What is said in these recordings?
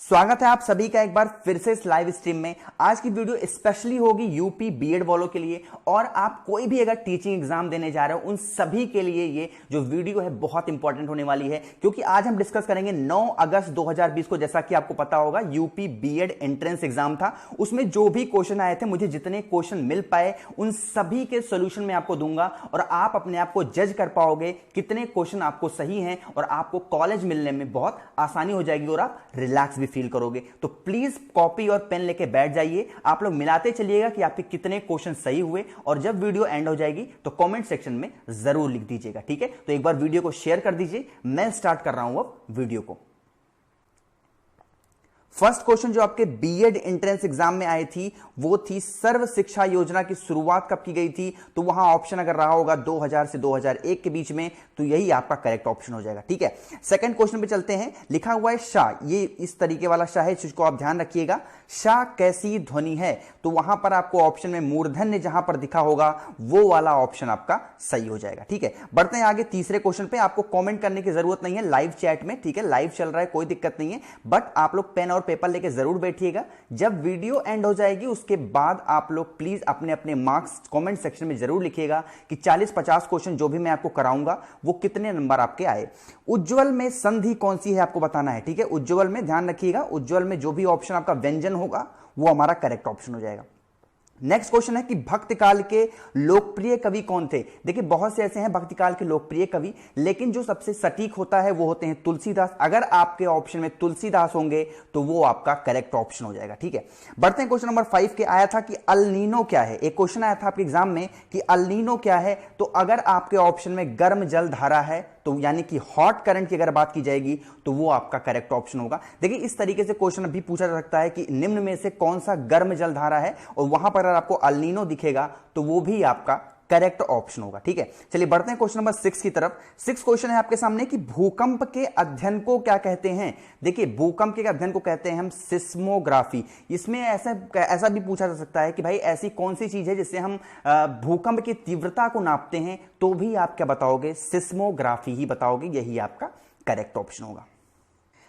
स्वागत है आप सभी का एक बार फिर से इस लाइव स्ट्रीम में। आज की वीडियो स्पेशली होगी यूपी बीएड वालों के लिए, और आप कोई भी अगर टीचिंग एग्जाम देने जा रहे हो उन सभी के लिए ये जो वीडियो है बहुत इंपॉर्टेंट होने वाली है, क्योंकि आज हम डिस्कस करेंगे 9 अगस्त 2020 को। जैसा कि आपको पता होगा यूपी बीएड एंट्रेंस एग्जाम था, उसमें जो भी क्वेश्चन आए थे, मुझे जितने क्वेश्चन मिल पाए उन सभी के सोल्यूशन मैं आपको दूंगा, और आप अपने आप को जज कर पाओगे कितने क्वेश्चन आपको सही हैं, और आपको कॉलेज मिलने में बहुत आसानी हो जाएगी और आप रिलैक्स भी फील करोगे। तो प्लीज कॉपी और पेन लेके बैठ जाइए, आप लोग मिलाते चलिएगा कि आपके कितने क्वेश्चन सही हुए, और जब वीडियो एंड हो जाएगी तो कमेंट सेक्शन में जरूर लिख दीजिएगा। ठीक है, तो एक बार वीडियो को शेयर कर दीजिए। मैं स्टार्ट कर रहा हूं अब वीडियो को। फर्स्ट क्वेश्चन जो आपके बीएड एंट्रेंस एग्जाम में आई थी वो थी सर्व शिक्षा योजना की शुरुआत कब की गई थी। तो वहां ऑप्शन अगर रहा होगा 2000 से 2001 के बीच में, तो यही आपका करेक्ट ऑप्शन हो जाएगा। ठीक है, सेकंड क्वेश्चन पे चलते हैं। लिखा हुआ है शाह, ये इस तरीके वाला शाह है, जिसको आप ध्यान रखिएगा। शाह कैसी ध्वनि है, तो वहां पर आपको ऑप्शन में मूर्धन्य जहां पर दिखा होगा वो वाला ऑप्शन आपका सही हो जाएगा। ठीक है, बढ़ते हैं आगे तीसरे क्वेश्चन पे। आपको कॉमेंट करने की जरूरत नहीं है लाइव चैट में, ठीक है, लाइव चल रहा है, कोई दिक्कत नहीं है, बट आप लोग पेन और पेपर लेके जरूर बैठिएगा। जब वीडियो एंड हो जाएगी उसके बाद आप लोग प्लीज अपने अपने मार्क्स कमेंट सेक्शन में जरूर लिखिएगा कि 40-50 क्वेश्चन जो भी मैं आपको कराऊंगा वो कितने नंबर आपके आए। उज्ज्वल में संधि कौन सी है आपको बताना है। ठीक है, उज्ज्वल में ध्यान रखिएगा, उज्ज्वल में जो भी ऑप्शन आपका व्यंजन होगा वो हमारा करेक्ट ऑप्शन हो जाएगा। नेक्स्ट क्वेश्चन है कि भक्ति काल के लोकप्रिय कवि कौन थे। देखिए बहुत से ऐसे हैं भक्ति काल के लोकप्रिय कवि, लेकिन जो सबसे सटीक होता है वो होते हैं तुलसीदास। अगर आपके ऑप्शन में तुलसीदास होंगे तो वो आपका करेक्ट ऑप्शन हो जाएगा। ठीक है, बढ़ते हैं क्वेश्चन नंबर 5 के। आया था कि अल नीनो क्या है। एक क्वेश्चन आया था आपके एग्जाम में कि अल नीनो क्या है। तो अगर आपके ऑप्शन में गर्म जल धारा है, तो यानी कि हॉट करंट की अगर बात की जाएगी तो वो आपका करेक्ट ऑप्शन होगा। देखिए इस तरीके से क्वेश्चन भी पूछा जा सकता है कि निम्न में से कौन सा गर्म जल धारा है, और वहां पर अगर आपको अल नीनो दिखेगा तो वो भी आपका करेक्ट ऑप्शन होगा। ठीक है, चलिए बढ़ते हैं क्वेश्चन नंबर 6 की तरफ। 6 क्वेश्चन है आपके सामने कि भूकंप के अध्ययन को क्या कहते हैं। देखिए भूकंप के अध्ययन को कहते हैं हम सिस्मोग्राफी। इसमें ऐसा भी पूछा जा सकता है कि भाई ऐसी कौन सी चीज है जिससे हम भूकंप की तीव्रता को नापते हैं, तो भी आप क्या बताओगे, सिस्मोग्राफी ही बताओगे, यही आपका करेक्ट ऑप्शन होगा।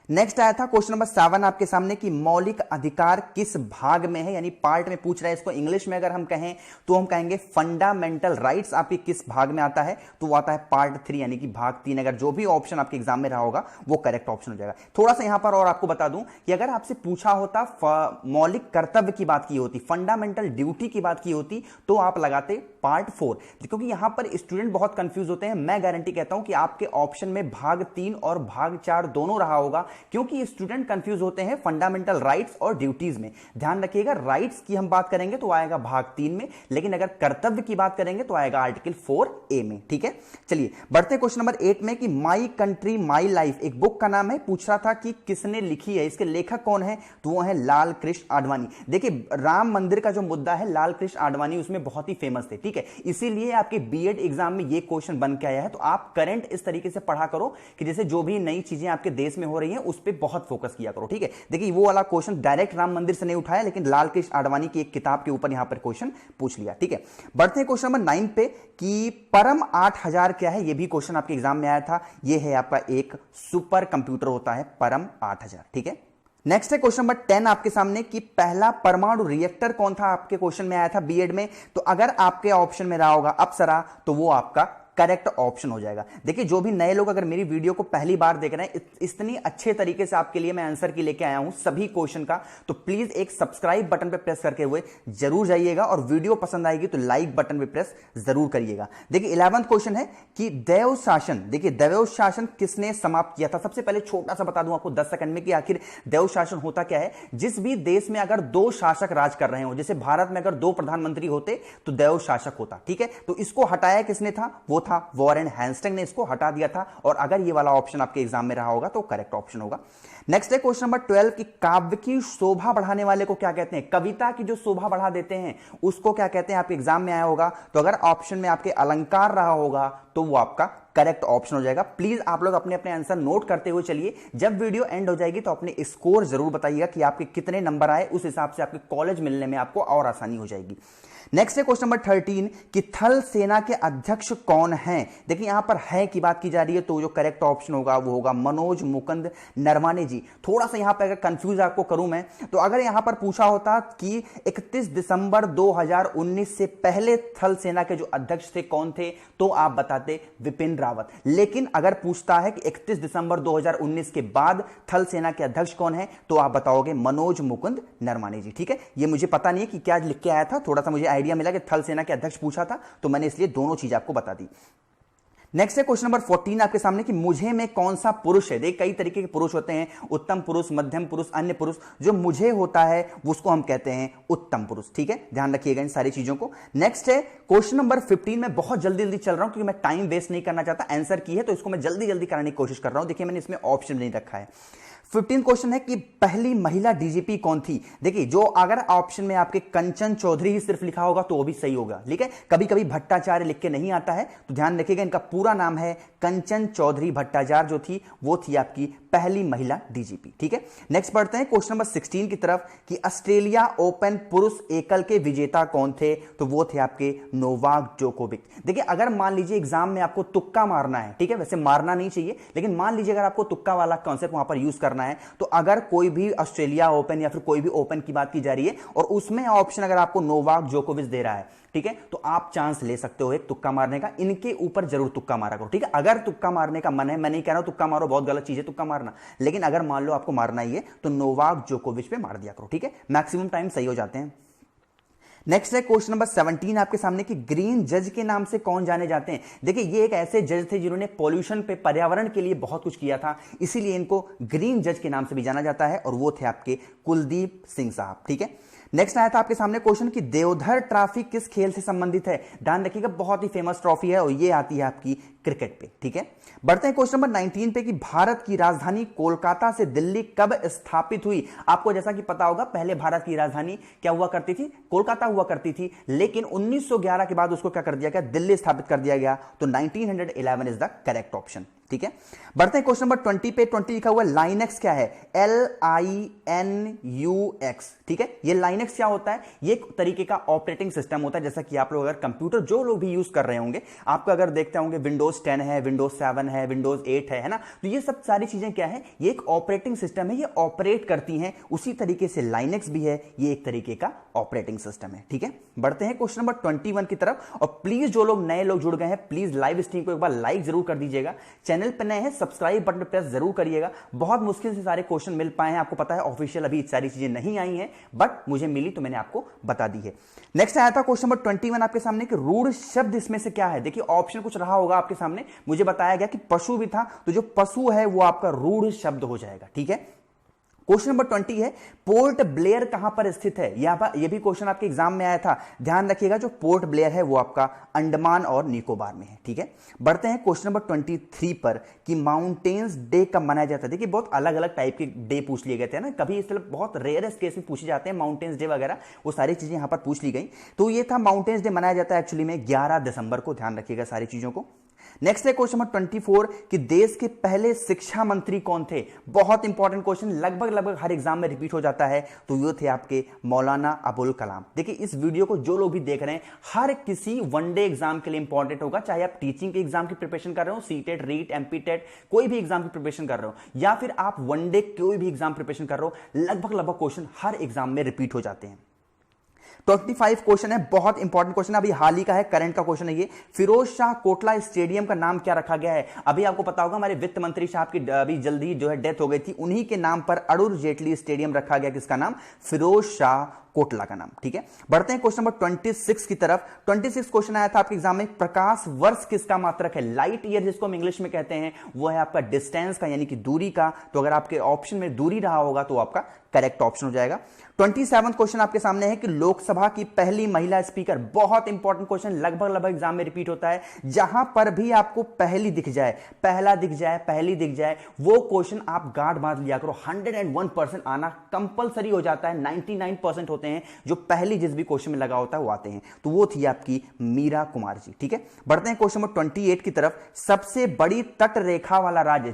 नेक्स्ट आया था क्वेश्चन नंबर 7 आपके सामने कि मौलिक अधिकार किस भाग में है, यानी पार्ट में पूछ रहा है। इसको इंग्लिश में अगर हम कहें तो हम कहेंगे फंडामेंटल राइट्स आपके किस भाग में आता है, तो वो आता है पार्ट 3 यानी कि भाग 3। अगर जो भी ऑप्शन आपके एग्जाम में रहा होगा वो करेक्ट ऑप्शन हो जाएगा। थोड़ा सा यहां पर और आपको बता दूं कि अगर आपसे पूछा होता मौलिक कर्तव्य की बात की होती, फंडामेंटल ड्यूटी की बात की होती, तो आप लगाते पार्ट 4, क्योंकि यहां पर स्टूडेंट बहुत कंफ्यूज होते हैं। मैं गारंटी कहता हूं कि आपके ऑप्शन में भाग 3 और भाग 4 दोनों रहा होगा, क्योंकि स्टूडेंट कंफ्यूज होते हैं फंडामेंटल राइट्स और ड्यूटीज में। ध्यान रखिएगा, राइट्स की हम बात करेंगे तो आएगा भाग 3 में, लेकिन अगर कर्तव्य की बात करेंगे तो आएगा आर्टिकल 4A में। ठीक है, चलिए बढ़ते हैं क्वेश्चन नंबर 8 में कि माई कंट्री माई लाइफ एक बुक का नाम है। पूछ रहा था कि किसने लिखी है, इसके लेखक कौन है, तो वो है लाल कृष्ण आडवाणी। देखिए राम मंदिर का जो मुद्दा है, लाल कृष्ण आडवाणी उसमें बहुत ही फेमस थे। ठीक है, इसीलिए आपके बीएड एग्जाम में ये क्वेश्चन बन के आया है। तो आप करंट इस तरीके से पढ़ा करो कि जैसे जो भी नई चीजें आपके देश में हो रही हैं उस पर बहुत फोकस किया करो। ठीक है, देखिए वो वाला क्वेश्चन डायरेक्ट राम मंदिर से नहीं उठाया, लेकिन लाल कृष्ण आडवाणी की एक किताब के ऊपर यहां पर क्वेश्चन पूछ लिया। ठीक है, बढ़ते हैं क्वेश्चन नंबर 9 पे कि परम 8000 क्या है। ये भी क्वेश्चन आपके एग्जाम में आया था। ये है आपका एक सुपर कंप्यूटर होता है परम 8000। ठीक है, नेक्स्ट है क्वेश्चन नंबर 10 आपके सामने कि पहला परमाणु रिएक्टर कौन था। आपके क्वेश्चन में आया था बीएड में, तो अगर आपके ऑप्शन में रहा होगा अप्सरा, तो वो आपका करेक्ट ऑप्शन हो जाएगा। देखिए जो भी नए लोग अगर मेरी वीडियो को पहली बार देख रहे हैं, इतनी अच्छे तरीके से आपके लिए मैं आंसर की लेके आया हूं सभी क्वेश्चन का, तो प्लीज एक सब्सक्राइब बटन पे प्रेस करके हुए जरूर जाइएगा, और वीडियो पसंद आएगी तो लाइक बटन पे प्रेस जरूर करिएगा। देखिए 11वां क्वेश्चन है कि दैव शासन, देखिए दैव शासन किसने समाप्त किया था। सबसे पहले छोटा सा बता दूं आपको 10 सेकंड में कि आखिर दैव शासन होता क्या है। जिस भी देश में अगर 2 शासक राज कर रहे हो, जैसे भारत में अगर 2 प्रधानमंत्री होते तो दैव शासक होता। ठीक है, तो इसको हटाया किसने था, वो था वॉरेन हेस्टिंग्स ने इसको हटा दिया था, और अगर ये वाला ऑप्शन आपके एग्जाम में रहा होगा तो करेक्ट ऑप्शन होगा। नेक्स्ट है क्वेश्चन नंबर 12 कि काव्य की शोभा बढ़ाने वाले को क्या कहते हैं। कविता की जो शोभा बढ़ा देते हैं उसको क्या कहते हैं, आपके एग्जाम में आया होगा। तो अगर ऑप्शन में आपके अलंकार रहा होगा तो वो आपका करेक्ट ऑप्शन हो जाएगा। प्लीज आप लोग अपने अपने आंसर नोट करते हुए चलिए, जब वीडियो एंड हो जाएगी तो अपने स्कोर जरूर बताइएगा कि आपके कितने नंबर आए, उस हिसाब से आपके कॉलेज मिलने में आपको और आसानी हो जाएगी। नेक्स्ट है क्वेश्चन नंबर 13 कि थल सेना के अध्यक्ष कौन हैं। देखिए यहां पर है की बात की जा रही है, तो जो करेक्ट ऑप्शन होगा वो होगा मनोज मुकुंद नरवाने जी। थोड़ा सा यहां पर अगर कंफ्यूज आपको करूं मैं, तो अगर यहां पर पूछा होता कि 31 दिसंबर 2019 से पहले थल सेना के जो अध्यक्ष थे कौन थे, तो आप बताते विपिन रावत। लेकिन अगर पूछता है कि 31 दिसंबर 2019 के बाद थल सेना के अध्यक्ष कौन है, तो आप बताओगे मनोज मुकुंद नरवाने जी। ठीक है, ये मुझे पता नहीं है कि क्या लिख के आया था, थोड़ा सा मुझे आइडिया मिला कि थल सेना के अध्यक्ष पूछा था, तो मैंने इसलिए दोनों चीज आपको बता दी। नेक्स्ट है क्वेश्चन नंबर 14 आपके सामने कि मुझे में कौन सा पुरुष है। देख कई तरीके के पुरुष होते हैं, उत्तम पुरुष, मध्यम पुरुष, अन्य पुरुष। जो मुझे होता है उसको हम कहते हैं उत्तम पुरुष। ठीक है, ध्यान रखिएगा इन सारी चीजों को। नेक्स्ट है क्वेश्चन नंबर 15 में बहुत जल्दी जल्दी चल रहा हूं क्योंकि मैं टाइम वेस्ट नहीं करना चाहता। आंसर की है तो इसको मैं जल्दी जल्दी कराने की कोशिश कर रहा हूं। देखिए मैंने इसमें ऑप्शन नहीं रखा है। 15 क्वेश्चन है कि पहली महिला डीजीपी कौन थी। देखिए जो अगर ऑप्शन में आपके कंचन चौधरी ही सिर्फ लिखा होगा तो वो भी सही होगा। ठीक है, कभी कभी भट्टाचार्य लिख के नहीं आता है, तो ध्यान रखिएगा इनका पूरा नाम है कंचन चौधरी भट्टाचार्य। जो थी वो थी आपकी पहली महिला डीजीपी। ठीक है, नेक्स्ट बढ़ते हैं क्वेश्चन नंबर 16 की तरफ कि ऑस्ट्रेलिया ओपन पुरुष एकल के विजेता कौन थे, तो वो थे आपके नोवाक जोकोविक। देखिए अगर मान लीजिए एग्जाम में आपको तुक्का मारना है, ठीक है, वैसे मारना नहीं चाहिए, लेकिन मान लीजिए अगर आपको तुक्का वाला कॉन्सेप्ट वहां पर यूज करना है, तो अगर कोई भी ऑस्ट्रेलिया ओपन या फिर कोई भी ओपन की बात की जा रही है और उसमें ऑप्शन अगर आपको नोवाक जोकोविच दे रहा है, ठीक है, तो आप चांस ले सकते हो एक तुक्का मारने का। इनके ऊपर जरूर तुक्का मारा करो। ठीक है, अगर तुक्का मारने का मन है, मैं नहीं कह रहा हूं तुक्का मारो, बहुत गलत चीज है तुक्का मारना, लेकिन अगर मान लो आपको मारना ही है तो नोवाक जोकोविच पे मार दिया करो। ठीक है, मैक्सिमम टाइम सही हो जाते हैं। नेक्स्ट है क्वेश्चन नंबर 17 आपके सामने कि ग्रीन जज के नाम से कौन जाने जाते हैं। देखिए ये एक ऐसे जज थे जिन्होंने पॉल्यूशन पे, पर्यावरण के लिए बहुत कुछ किया था, इसीलिए इनको ग्रीन जज के नाम से भी जाना जाता है, और वो थे आपके कुलदीप सिंह साहब। ठीक है, नेक्स्ट आया था आपके सामने क्वेश्चन कि देवधर ट्रॉफी किस खेल से संबंधित है। ध्यान रखिएगा बहुत ही फेमस ट्रॉफी है और ये आती है आपकी क्रिकेट पे। ठीक है, बढ़ते हैं क्वेश्चन नंबर 19 पे कि भारत की राजधानी कोलकाता से दिल्ली कब स्थापित हुई। आपको जैसा कि पता होगा पहले भारत की राजधानी क्या हुआ करती थी, कोलकाता हुआ करती थी, लेकिन 1911 के बाद उसको क्या कर दिया गया, दिल्ली स्थापित कर दिया गया। तो 1911 इज द करेक्ट ऑप्शन। ठीक है, बढ़ते हैं क्वेश्चन नंबर 20 पे। 20 लिखा हुआ लाइनेक्स क्या है, LINUX। ठीक है, ये लाइनेक्स क्या होता है, ये एक तरीके का ऑपरेटिंग सिस्टम होता है। जैसा कि आप लोग अगर कंप्यूटर जो लोग भी यूज कर रहे होंगे, आपको अगर देखते होंगे विंडोज 10 है, विंडोज 7 है, विंडोज 8 है ना, तो ये सब सारी चीजें क्या है, ये एक ऑपरेटिंग सिस्टम है, ये ऑपरेट करती हैं। उसी तरीके से लाइनेक्स भी है, ये एक तरीके का ऑपरेटिंग सिस्टम है। ठीक है, बढ़ते हैं क्वेश्चन नंबर 21 की तरफ। और प्लीज जो लोग नए लोग जुड़ गए हैं, प्लीज लाइव स्ट्रीम को एक बार लाइक जरूर कर दीजिएगा। चैनल पर नए हैं, सब्सक्राइब बटन प्रेस जरूर करिएगा। बहुत मुश्किल से सारे क्वेश्चन मिल पाए हैं, आपको पता है ऑफिशियल अभी सारी चीजें नहीं आई हैं, बट मुझे मिली तो मैंने आपको बता दी है। नेक्स्ट आया था क्वेश्चन नंबर 21 आपके सामने कि रूढ़ शब्द इसमें से क्या है। देखिए ऑप्शन कुछ रहा होगा आपके सामने, मुझे बताया गया कि पशु भी था, तो जो पशु है वो आपका रूढ़ शब्द हो जाएगा। ठीक है, क्वेश्चन नंबर 20 है पोर्ट ब्लेयर कहां पर स्थित है। यह भी क्वेश्चन आपके एग्जाम में आया था, ध्यान रखिएगा। जो पोर्ट ब्लेयर है वो आपका अंडमान और निकोबार में है। ठीक है, बढ़ते हैं क्वेश्चन नंबर 23 पर कि माउंटेन्स डे कब मनाया जाता है। देखिए बहुत अलग अलग टाइप के डे पूछ लिए गए थे ना, कभी इस बहुत रेयरेस्ट केस में पूछे जाते हैं माउंटेन्स डे वगैरह, वो सारी चीजें यहां पर पूछ ली गई। तो ये था माउंटेन्स डे मनाया जाता है एक्चुअली में 11 दिसंबर को, ध्यान रखिएगा सारी चीजों को। नेक्स्ट है क्वेश्चन नंबर 24 कि देश के पहले शिक्षा मंत्री कौन थे। बहुत इंपॉर्टेंट क्वेश्चन, लगभग हर एग्जाम में रिपीट हो जाता है, तो ये थे आपके मौलाना अबुल कलाम। देखिए इस वीडियो को जो लोग भी देख रहे हैं, हर किसी वनडे एग्जाम के लिए इंपॉर्टेंट होगा, चाहे आप टीचिंग के एग्जाम की प्रिपरेशन कर रहे हो, सीटेट, रीट, एमपीटेट, कोई भी एग्जाम की प्रिपरेशन कर रहे हो, या फिर आप वनडे कोई भी एग्जाम प्रिपरेशन कर रहे हो, लगभग क्वेश्चन हर एग्जाम में रिपीट हो जाते हैं। 25 क्वेश्चन है, बहुत इंपॉर्टेंट क्वेश्चन, अभी हाल ही का है, करंट का क्वेश्चन है ये। फिरोज शाह कोटला स्टेडियम का नाम क्या रखा गया है। अभी आपको पता होगा हमारे वित्त मंत्री साहब की अभी जल्दी जो है डेथ हो गई थी, उन्हीं के नाम पर अरुण जेटली स्टेडियम रखा गया, किसका नाम, फिरोज शाह कोटला का नाम। ठीक है, बढ़ते हैं क्वेश्चन नंबर 26 की तरफ। 26 क्वेश्चन आया था आपके एग्जाम में, प्रकाश वर्ष किसका मात्रक है। लाइट ईयर जिसको हम इंग्लिश में कहते हैं, वो है आपका डिस्टेंस का, यानी कि दूरी का। तो अगर आपके ऑप्शन में दूरी रहा होगा तो आपका करेक्ट ऑप्शन हो जाएगा। 27 क्वेश्चन आपके सामने है कि लोकसभा की पहली महिला स्पीकर। बहुत इंपॉर्टेंट क्वेश्चन, लगभग एग्जाम में रिपीट होता है। जहां पर भी आपको पहली दिख जाए, पहला दिख जाए, पहली दिख जाए, वो क्वेश्चन आप गार्ड बांध लिया करो। 101% आना कंपलसरी हो जाता है, 99% होता होते हैं जो पहली जिस भी क्वेश्चन में लगा होता है वो आते हैं। तो वो थी आपकी मीरा कुमार जी। ठीक है, बढ़ते हैं क्वेश्चन नंबर 28 की तरफ। सबसे बड़ी तट रेखा वाला राज्य,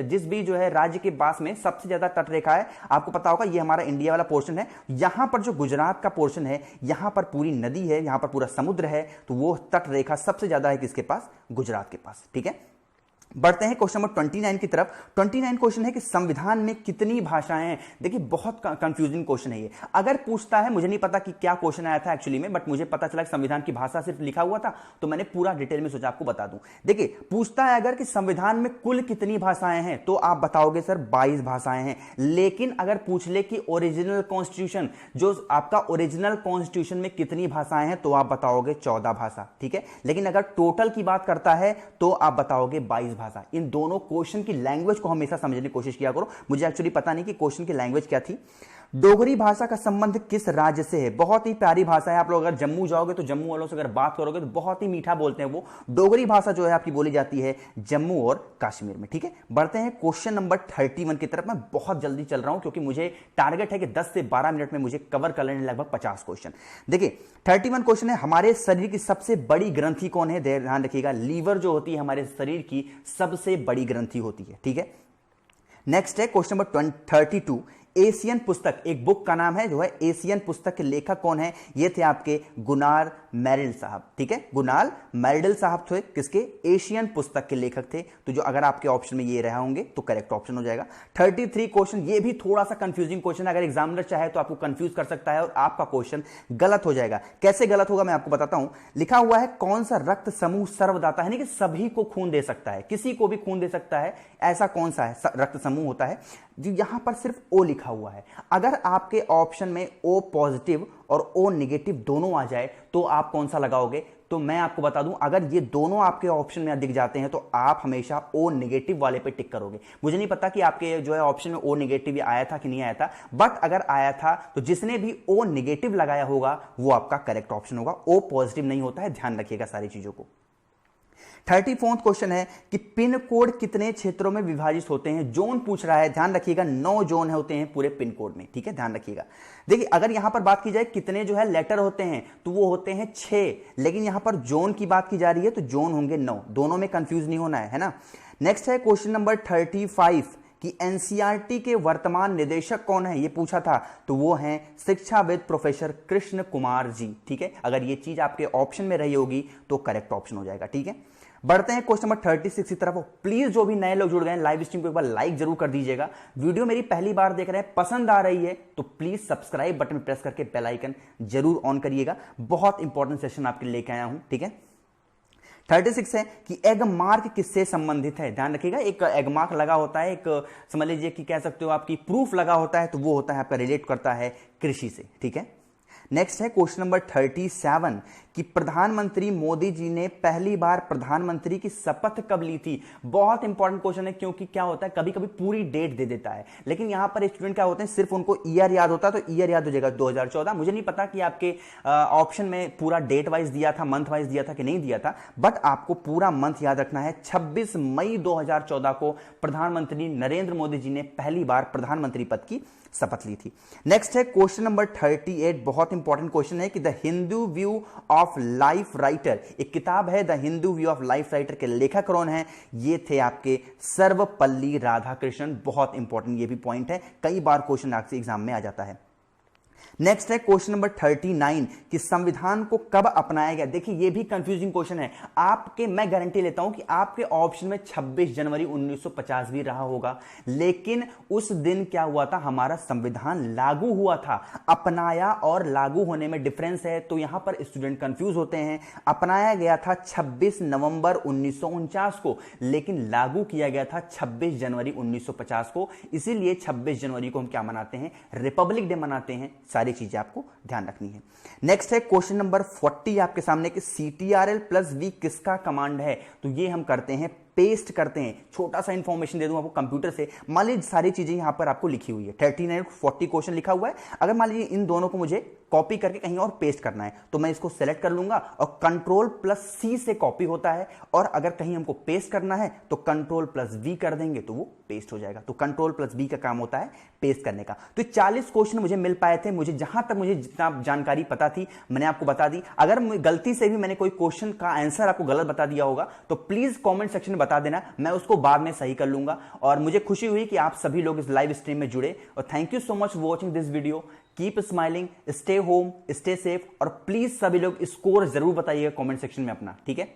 जिस भी जो है राज्य के पास में सबसे ज्यादा तट रेखा है, आपको पता होगा ये हमारा इंडिया वाला पोर्शन है। यहां पर जो गुजरात का पोर्शन है, यहां पर पूरी नदी है, यहां पर पूरा समुद्र है, तो वो तट रेखा सबसे ज्यादा है किसके पास? गुजरात के पास। ठीक है, बढ़ते हैं क्वेश्चन नंबर 29 की तरफ। 29 क्वेश्चन है कि संविधान में कितनी भाषाएं हैं। देखिए बहुत कंफ्यूजिंग क्वेश्चन है ये। अगर पूछता है, मुझे नहीं पता कि क्या क्वेश्चन आया था एक्चुअली में, बट मुझे पता चला कि संविधान की भाषा सिर्फ लिखा हुआ था, तो मैंने पूरा डिटेल में सोचा आपको बता दूं। देखिए पूछता है अगर कि संविधान में कुल कितनी भाषाएं हैं, तो आप बताओगे सर 22 भाषाएं हैं। लेकिन अगर पूछ ले कि ओरिजिनल कॉन्स्टिट्यूशन, जो आपका ओरिजिनल कॉन्स्टिट्यूशन में कितनी भाषाएं हैं, तो आप बताओगे 14 भाषा। ठीक है, लेकिन अगर टोटल की बात करता है तो आप बताओगे 22 भाषा। इन दोनों क्वेश्चन की लैंग्वेज को हमेशा समझने की कोशिश किया करो। मुझे एक्चुअली पता नहीं कि क्वेश्चन की लैंग्वेज क्या थी। डोगरी भाषा का संबंध किस राज्य से है? बहुत ही प्यारी भाषा है। आप लोग अगर जम्मू जाओगे तो जम्मू वालों से अगर बात करोगे तो बहुत ही मीठा बोलते हैं वो। डोगरी भाषा जो है आपकी बोली जाती है जम्मू और कश्मीर में। ठीक है, बढ़ते हैं क्वेश्चन नंबर 31 की तरफ। मैं बहुत जल्दी चल रहा हूं क्योंकि मुझे टारगेट है कि 10 से 12 मिनट में मुझे कवर कर लेने लगभग 50 क्वेश्चन। देखिए 31 क्वेश्चन है, हमारे शरीर की सबसे बड़ी ग्रंथि कौन है? ध्यान रखिएगा, लीवर जो होती है हमारे शरीर की सबसे बड़ी ग्रंथि होती है। ठीक है, नेक्स्ट है क्वेश्चन नंबर 32। एशियन पुस्तक, एक बुक का नाम है जो है एशियन पुस्तक के लेखक कौन है? ये थे आपके गुनार मैरिडल साहब। ठीक है, गुनार मैरिडल साहब थे किसके? एशियन पुस्तक के लेखक थे। तो जो अगर आपके ऑप्शन में ये रहे होंगे तो करेक्ट ऑप्शन हो जाएगा। 33 क्वेश्चन, ये भी थोड़ा सा कंफ्यूजिंग क्वेश्चन, अगर एग्जामिनर चाहे तो आपको कंफ्यूज कर सकता है और आपका क्वेश्चन गलत हो जाएगा। कैसे गलत होगा मैं आपको बताता हूं। लिखा हुआ है कौन सा रक्त समूह सर्वदाता है, यानी कि सभी को खून दे सकता है, किसी को भी खून दे सकता है, ऐसा कौन सा है रक्त समूह होता है? जो यहां पर सिर्फ ओ लिखा हुआ है। अगर आपके ऑप्शन में ओ पॉजिटिव और ओ नेगेटिव दोनों आ जाए तो आप कौन सा लगाओगे? तो मैं आपको बता दूं, अगर ये दोनों आपके ऑप्शन में दिख जाते हैं तो आप हमेशा ओ नेगेटिव वाले पे टिक करोगे। मुझे नहीं पता कि आपके जो है ऑप्शन में ओ नेगेटिव आया था कि नहीं आया था, बट अगर आया था तो जिसने भी ओ नेगेटिव लगाया होगा वो आपका करेक्ट ऑप्शन होगा। ओ पॉजिटिव नहीं होता है, ध्यान रखिएगा सारी चीजों को। 34वां क्वेश्चन है कि पिन कोड कितने क्षेत्रों में विभाजित होते हैं? जोन पूछ रहा है, ध्यान रखिएगा 9 जोन होते हैं पूरे पिन कोड में। ठीक है, ध्यान रखिएगा। देखिए अगर यहां पर बात की जाए कितने जो है लेटर होते हैं तो वो होते हैं 6, लेकिन यहां पर जोन की बात की जा रही है तो जोन होंगे 9। दोनों में कंफ्यूज नहीं होना है ना। नेक्स्ट है क्वेश्चन नंबर 35 कि एनसीईआरटी के वर्तमान निदेशक कौन है? ये पूछा था, तो वो हैं शिक्षाविद प्रोफेसर कृष्ण कुमार जी। ठीक है, अगर ये चीज आपके ऑप्शन में रही होगी तो करेक्ट ऑप्शन हो जाएगा। ठीक है, बढ़ते हैं क्वेश्चन नंबर 36 की तरफ। प्लीज जो भी नए लोग जुड़ गए हैं लाइव स्ट्रीम को एक बार लाइक जरूर कर दीजिएगा। वीडियो मेरी पहली बार देख रहे हैं, पसंद आ रही है तो प्लीज सब्सक्राइब बटन प्रेस करके बेल आइकन जरूर ऑन करिएगा। बहुत इंपॉर्टेंट सेशन आपके लिए लेके आया हूं। ठीक है, 36 है कि एग मार्क किससे संबंधित है? ध्यान रखिएगा, एक एग मार्क लगा होता है, एक समझ लीजिए कि कह सकते हो आपकी प्रूफ लगा होता है, तो वो होता है आपका रिलेट करता है कृषि से। ठीक है, नेक्स्ट है क्वेश्चन नंबर 37 कि प्रधानमंत्री मोदी जी ने पहली बार प्रधानमंत्री की शपथ कब ली थी? बहुत इंपॉर्टेंट क्वेश्चन है क्योंकि क्या होता है कभी कभी पूरी डेट दे देता है, लेकिन यहां पर स्टूडेंट क्या होते हैं सिर्फ उनको ईयर याद होता है, तो ईयर याद हो जाएगा 2014। मुझे नहीं पता कि आपके ऑप्शन में पूरा डेट वाइज दिया था, मंथ वाइज दिया था कि नहीं दिया था, बट आपको पूरा मंथ याद रखना है। 26 मई 2014 को प्रधानमंत्री नरेंद्र मोदी जी ने पहली बार प्रधानमंत्री पद की शपथ ली थी। नेक्स्ट है क्वेश्चन नंबर 38, बहुत इंपॉर्टेंट क्वेश्चन है कि the Hindu view of life writer, एक किताब है the Hindu view of life writer के लेखक कौन है? ये थे आपके सर्वपल्ली राधाकृष्णन। बहुत इंपॉर्टेंट ये भी पॉइंट है, कई बार क्वेश्चन आपके एग्जाम में आ जाता है। नेक्स्ट है क्वेश्चन नंबर 39 कि संविधान को कब अपनाया गया? देखिए ये भी कंफ्यूजिंग क्वेश्चन है आपके, मैं गारंटी लेता हूं कि आपके ऑप्शन में 26 जनवरी 1950 भी रहा होगा, लेकिन उस दिन क्या हुआ था, हमारा संविधान लागू हुआ था। अपनाया और लागू होने में डिफरेंस है, तो यहां पर स्टूडेंट कंफ्यूज होते हैं। अपनाया गया था 26 नवंबर 1949 को, लेकिन लागू किया गया था 26 जनवरी 1950 को। इसीलिए 26 जनवरी को हम क्या मनाते हैं? रिपब्लिक डे मनाते हैं। सारी चीजें आपको ध्यान रखनी है। नेक्स्ट है क्वेश्चन नंबर 40 आपके सामने कि CTRL+V किसका कमांड है? तो ये हम करते हैं पेस्ट करते हैं, छोटा सा इंफॉर्मेशन दे दूं आपको कंप्यूटर से, मान लीजिए सारी चीजें यहां पर आपको लिखी हुई है, 39 40 क्वेश्चन लिखा हुआ है, अगर मान लीजिए इन दोनों को मुझे कॉपी करके कहीं और पेस्ट करना है तो मैं इसको सेलेक्ट कर लूंगा और कंट्रोल+C से कॉपी होता है, और अगर कहीं हमको पेस्ट करना है तो कंट्रोल+V कर देंगे तो वो पेस्ट हो जाएगा। तो कंट्रोल+V का काम होता है पेस्ट करने का। तो 40 क्वेश्चन मुझे मिल पाए थे, मुझे जहां तक मुझे जितना जानकारी पता थी मैंने आपको बता दी। अगर गलती से भी मैंने कोई क्वेश्चन का आंसर आपको गलत बता दिया होगा तो प्लीज कमेंट सेक्शन में बता देना, मैं उसको बाद में सही कर लूंगा। और मुझे खुशी हुई कि आप सभी लोग इस लाइव स्ट्रीम में जुड़े, और thank you so much for watching this video. Keep smiling, stay home, stay safe, और प्लीज सभी लोग स्कोर जरूर बताइएगा कमेंट सेक्शन में अपना, ठीक है।